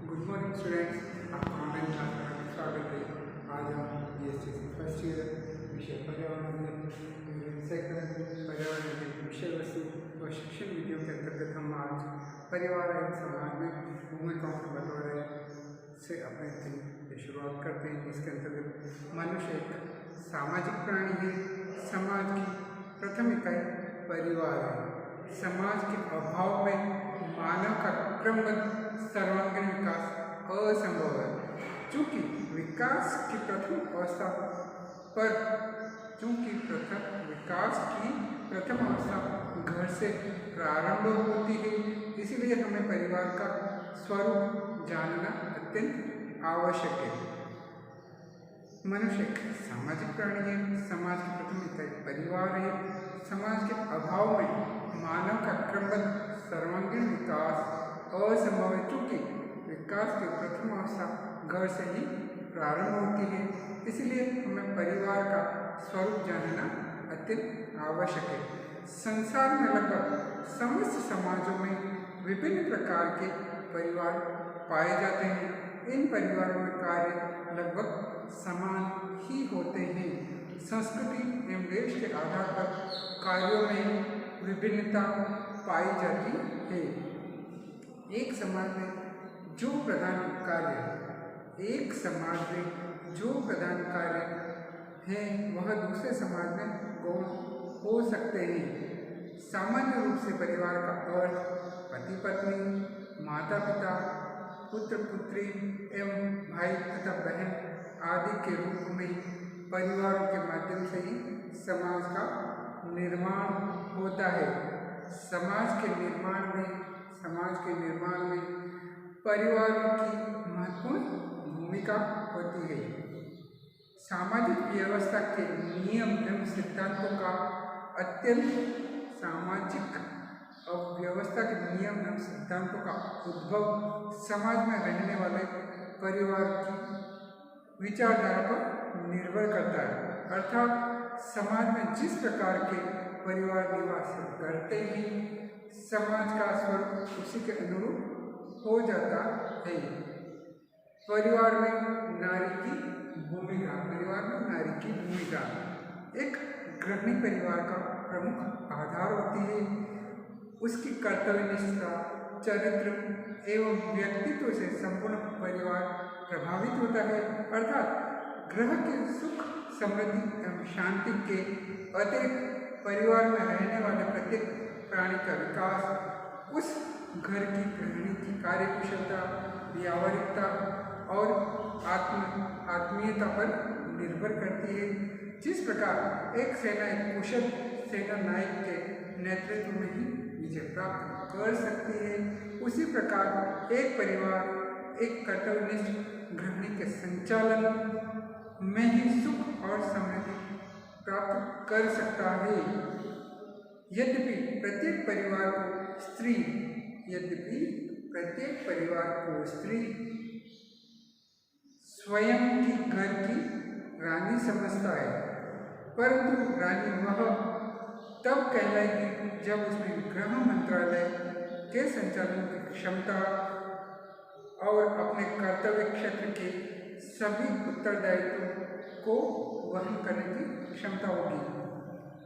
Good morning students, आपका online class में आपका स्वागत है। आज हम बीएससी फर्स्ट ईयर विषय पर्यावरण विषय वस्तु व शिक्षण विधियों के अंतर्गत हम आज परिवार एवं समाज में भूमिकाओं के बंटवारे से अपने दिन की शुरुआत करते हैं, जिसके अंतर्गत मनुष्य एक सामाजिक प्राणी है। समाज की प्रथम इकाई परिवार है। समाज के अभाव में मानव का क्रमबद्ध सर्वांगीण विकास असंभव है। चूंकि विकास की प्रथम अवस्था घर से प्रारंभ होती है, इसलिए हमें परिवार का स्वरूप जानना अत्यंत आवश्यक है। मनुष्य एक सामाजिक प्राणी है। समाज की प्रथम इकाई परिवार है। समाज के अभाव में मानव का क्रमबद्ध सर्वांगीण विकास असंभव है। चूंकि विकास की प्रथम अवस्था घर से ही प्रारंभ होती है, इसलिए हमें परिवार का स्वरूप जानना अत्यंत आवश्यक है। संसार में लगभग समस्त समाजों में विभिन्न प्रकार के परिवार पाए जाते हैं। इन परिवारों में कार्य लगभग समान ही होते हैं। संस्कृति एवं देश के आधार पर कार्यों में विभिन्नता पाई जाती है। एक समाज में जो प्रधान कार्य है वह दूसरे समाज में गौण हो सकते हैं। सामान्य रूप से परिवार का अर्थ पति पत्नी, माता पिता, पुत्र पुत्री एवं भाई तथा बहन आदि के रूप में परिवारों के माध्यम से ही समाज का निर्माण होता है। समाज के निर्माण में परिवारों की महत्वपूर्ण भूमिका होती है। सामाजिक व्यवस्था के नियम एवं सिद्धांतों का उद्भव समाज में रहने वाले परिवार की विचारधारा पर निर्भर करता है। अर्थात समाज में जिस प्रकार के परिवार निवास करते हैं, समाज का स्वरूप उसी के अनुरूप हो जाता है। परिवार में नारी की भूमिका एक गृहिणी परिवार का प्रमुख आधार होती है। उसकी कर्तव्यनिष्ठा, चरित्र एवं व्यक्तित्व से संपूर्ण परिवार प्रभावित होता है। अर्थात गृह के सुख, समृद्धि एवं शांति के अतिरिक्त परिवार में रहने वाले प्रत्येक प्राणी का विकास उस घर की गृहिणी की कार्यकुशलता, व्यावहारिकता और आत्मीयता पर निर्भर करती है। जिस प्रकार एक सेना एक कुशल सेना नायक के नेतृत्व में ही विजय प्राप्त कर सकती है, उसी प्रकार एक परिवार एक कर्तव्यनिष्ठ गृहिणी के संचालन में ही सुख और समृद्धि प्राप्त कर सकता है। यद्यपि प्रत्येक परिवार को स्त्री स्वयं की घर की रानी समझता है, परंतु रानी वह तब कहलाएगी जब उसमें गृह मंत्रालय के संचालन की क्षमता और अपने कर्तव्य क्षेत्र के सभी उत्तरदायित्वों को वहन करने की क्षमता होगी।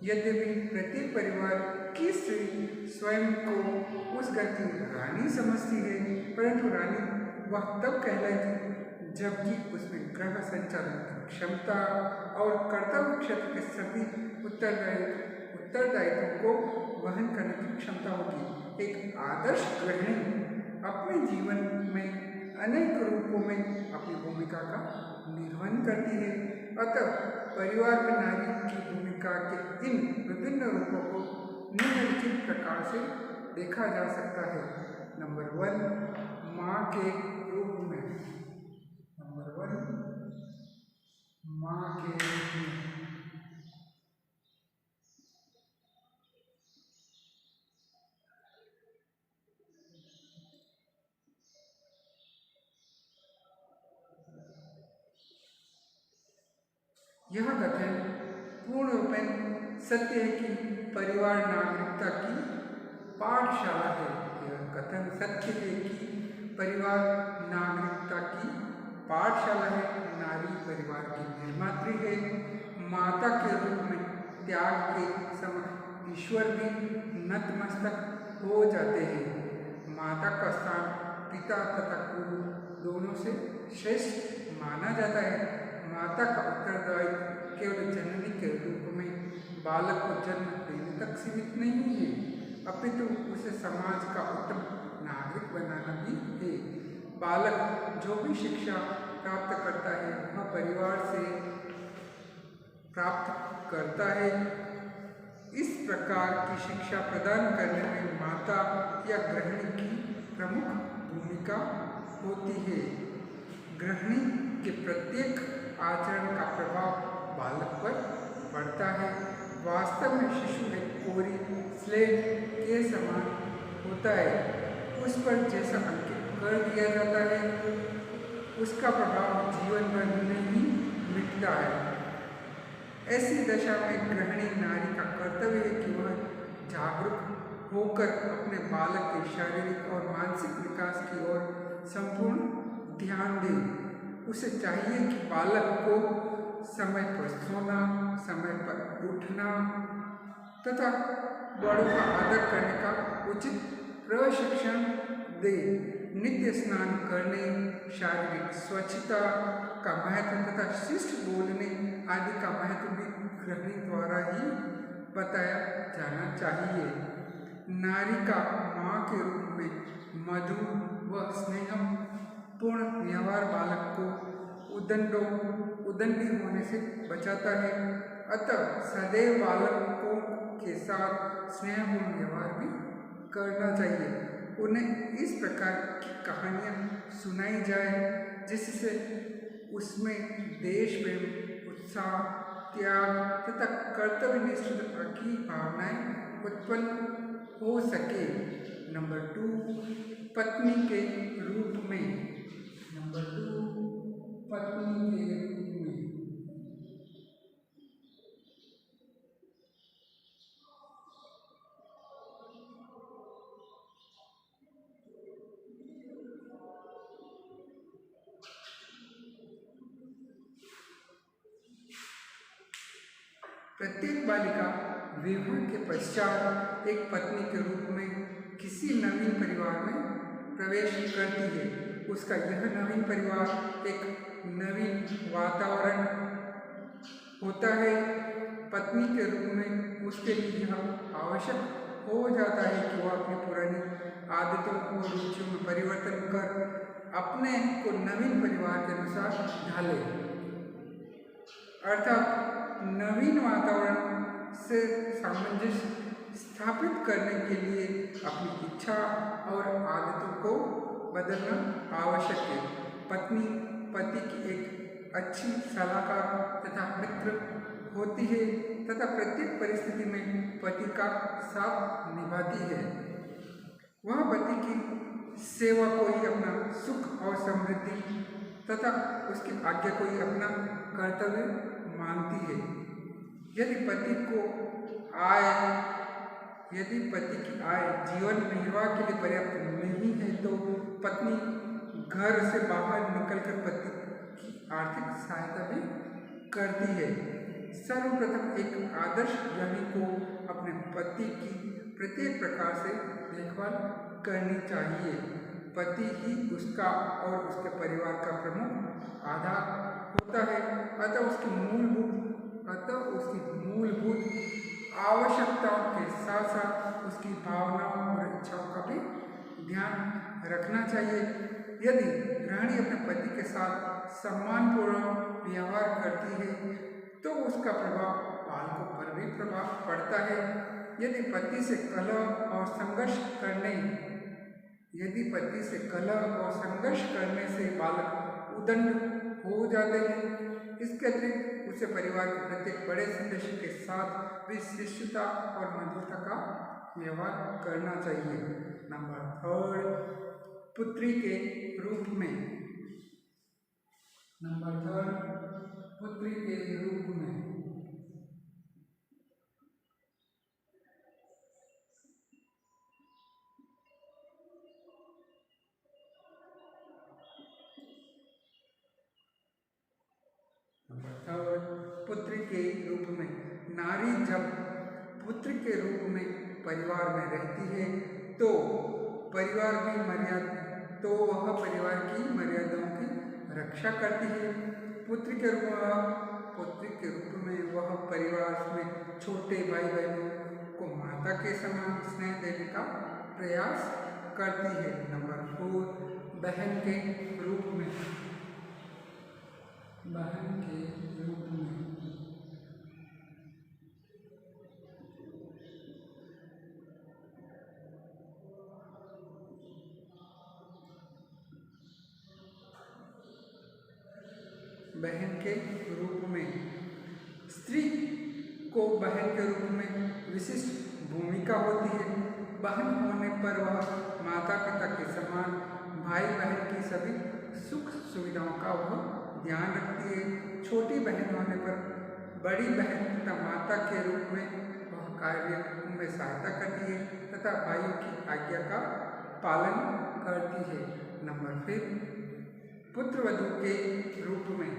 यद्यपि प्रत्येक परिवार की स्त्री स्वयं को उस घर की रानी समझती है, परंतु रानी वह तब कहलाएगी जबकि उसमें गृह संचालन की क्षमता और कर्तव्य क्षेत्र के सभी उत्तरदायित्वों को वहन करने की क्षमता होगी। एक आदर्श गृहिणी अपने जीवन में अनेक रूपों में अपनी भूमिका का निर्वहन करती है। अतः परिवार में नारी की भूमिका के इन विभिन्न रूपों को निम्नलिखित प्रकार से देखा जा सकता है। नंबर 1, माँ के रूप में। यह कथन पूर्ण रूप में सत्य है कि परिवार नागरिकता की पाठशाला है। यह कथन सत्य है कि परिवार पाठशाला है, नारी परिवार की निर्मात्री है। माता के रूप में त्याग के समय ईश्वर भी नतमस्तक हो जाते हैं। माता का स्थान पिता तथा गुरु दोनों से श्रेष्ठ माना जाता है। माता का उत्तरदायित्व केवल जननी के रूप में बालक को जन्म देने तक सीमित नहीं है, अपितु उसे समाज का उत्तम नागरिक बनाना भी है। बालक जो भी शिक्षा प्राप्त करता है वह परिवार से प्राप्त करता है। इस प्रकार की शिक्षा प्रदान करने में माता या गृहिणी की प्रमुख भूमिका होती है। गृहिणी के प्रत्येक आचरण का प्रभाव बालक पर पड़ता है। वास्तव में शिशु एक कोरी स्लेट के समान होता है। उस पर जैसा अंकित कर दिया जाता है उसका प्रभाव जीवन भर नहीं मिटता है। ऐसी दशा में गृहिणी नारी का कर्तव्य है कि वह जागरूक होकर अपने बालक के शारीरिक और मानसिक विकास की ओर संपूर्ण ध्यान दे। उसे चाहिए कि बालक को समय पर सोना, समय पर उठना तथा बड़ों का आदर करने का उचित प्रशिक्षण दे। नित्य स्नान करने, शारीरिक स्वच्छता का महत्व तथा शिष्ट बोलने आदि का महत्व भी गृहिणी द्वारा ही बताया जाना चाहिए। नारी का माँ के रूप में मधुर व स्नेहपूर्ण व्यवहार बालक को उदंडी होने से बचाता है। अतः सदैव बालकों के साथ स्नेहपूर्ण व्यवहार भी करना चाहिए। उन्हें इस प्रकार की कहानियाँ सुनाई जाए जिससे उसमें देश प्रेम, उत्साह, त्याग तथा कर्तव्यनिष्ठता की भावनाएं उत्पन्न हो सके। नंबर 2, पत्नी के रूप में। नंबर 2, पत्नी के रूप में। प्रत्येक बालिका विवाह के पश्चात एक पत्नी के रूप में किसी नवीन परिवार में प्रवेश करती है। उसका यह नवीन परिवार एक नवीन वातावरण होता है। पत्नी के रूप में उसके लिए यह आवश्यक हो जाता है कि वह अपनी पुरानी आदतों और रुचियों में परिवर्तन कर अपने को नवीन परिवार के अनुसार ढाले, अर्थात नवीन वातावरण से सामंजस्य स्थापित करने के लिए अपनी इच्छा और आदतों को बदलना आवश्यक है। पत्नी पति की एक अच्छी सलाहकार तथा मित्र होती है तथा प्रत्येक परिस्थिति में पति का साथ निभाती है। वह पति की सेवा को ही अपना सुख और समृद्धि तथा उसकी आज्ञा को ही अपना कर्तव्य मानती है। यदि पति की आय जीवन निर्वाह के लिए पर्याप्त नहीं है तो पत्नी घर से बाहर निकलकर पति की आर्थिक सहायता भी करती है। सर्वप्रथम एक आदर्श गृहिणी को अपने पति की प्रत्येक प्रकार से देखभाल करनी चाहिए। पति ही उसका और उसके परिवार का प्रमुख आधार होता है। अतः उसकी मूलभूत आवश्यकताओं के साथ साथ उसकी भावनाओं और इच्छाओं का भी ध्यान रखना चाहिए। यदि गृहिणी अपने पति के साथ सम्मानपूर्वक व्यवहार करती है तो उसका प्रभाव बालकों पर भी प्रभाव पड़ता है। यदि पति से कलह और संघर्ष करने से बालक उदंड हो जाते हैं, इसके अतिरिक्त उसे परिवार के प्रत्येक बड़े सदस्य के साथ भी शिष्टता और मधुरता का व्यवहार करना चाहिए। नंबर 3, पुत्री के रूप में। नंबर 3, पुत्री के रूप में। जब पुत्र के रूप में परिवार में रहती है तो वह परिवार की मर्यादाओं की रक्षा करती है। पुत्र के रूप में वह परिवार में छोटे भाई बहनों को माता के समान स्नेह देने का प्रयास करती है। नंबर 4, बहन के रूप में स्त्री को बहन के रूप में विशिष्ट भूमिका होती है। बहन होने पर वह माता पिता के समान भाई बहन की सभी सुख सुविधाओं का वह ध्यान रखती है। छोटी बहन होने पर बड़ी बहन तथा माता के रूप में वह कार्य में सहायता करती है तथा भाइयों की आज्ञा का पालन करती है। नंबर 5, पुत्रवधू के रूप में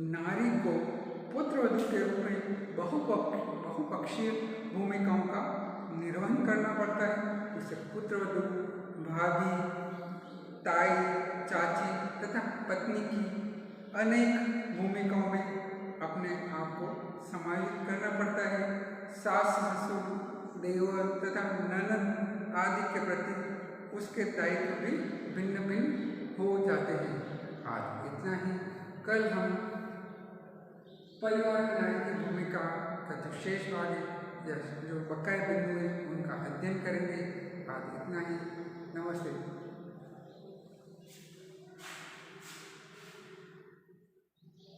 नारी को पुत्रवधू के रूप में बहुपक्षीय भूमिकाओं का निर्वहन करना पड़ता है। उसे पुत्रवधू भाभी, ताई, चाची तथा पत्नी की अनेक भूमिकाओं में अपने आप को समायोजित करना पड़ता है। सास ससुर, देवर तथा ननद आदि के प्रति उसके दायित्व भी भिन्न भिन्न हो जाते हैं। आज इतना ही। कल हम परिवार में नारी की भूमिका का जो शेष भाग है या जो बकाया बिंदु है उनका अध्ययन करेंगे। आज इतना ही। नमस्ते।